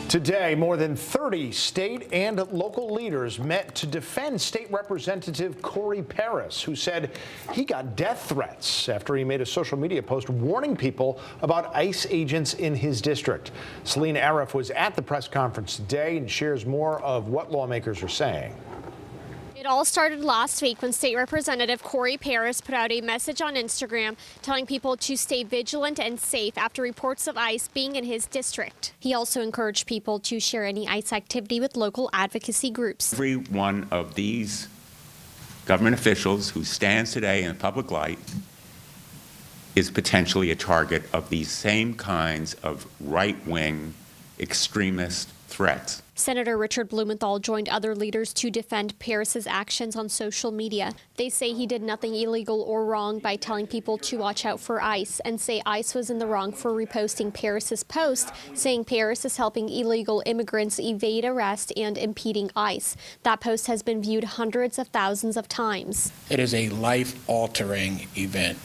Today, more than 30 state and local leaders met to defend State Representative Corey Paris, who said he got death threats after he made a social media post warning people about ICE agents in his district. Celine Arif was at the press conference today and shares more of what lawmakers are saying. It all started last week when State Representative Corey Paris put out a message on Instagram telling people to stay vigilant and safe after reports of ICE being in his district. He also encouraged people to share any ICE activity with local advocacy groups. Every one of these government officials who stands today in the public light is potentially a target of these same kinds of right-wing extremist threats. Senator Richard Blumenthal joined other leaders to defend Paris's actions on social media. They say he did nothing illegal or wrong by telling people to watch out for ICE, and say ICE was in the wrong for reposting Paris's post, saying Paris is helping illegal immigrants evade arrest and impeding ICE. That post has been viewed hundreds of thousands of times. It is a life-altering event.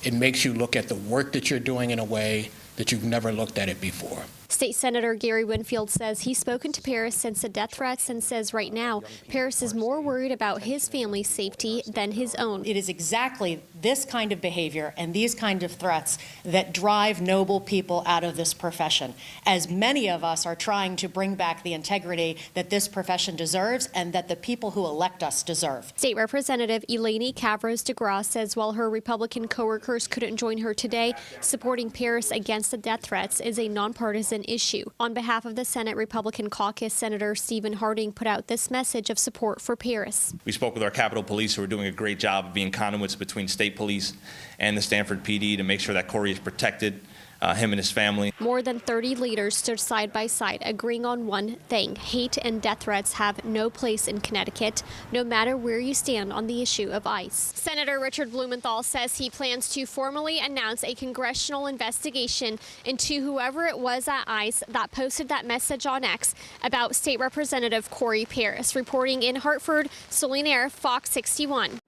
It makes you look at the work that you're doing in a way that you've never looked at it before. State Senator Gary Winfield says he's spoken to Paris since the death threats and says right now Paris is more worried about his family's safety than his own. It is exactly this kind of behavior and these kind of threats that drive noble people out of this profession, as many of us are trying to bring back the integrity that this profession deserves and that the people who elect us deserve. State Representative Eleni Cavros DeGrasse says while her Republican coworkers couldn't join her today, supporting Paris against the death threats is a nonpartisan issue. On behalf of the Senate Republican caucus, Senator Stephen Harding put out this message of support for Paris. We spoke with our Capitol Police, who are doing a great job of being conduits between state police and the Stanford PD to make sure that Corey is protected, him and his family. More than 30 leaders stood side by side, agreeing on one thing: hate and death threats have no place in Connecticut, no matter where you stand on the issue of ICE. Senator Richard Blumenthal says he plans to formally announce a congressional investigation into whoever it was at ICE that posted that message on X about State Representative Corey Paris. Reporting in Hartford, Celine Arif, Fox 61.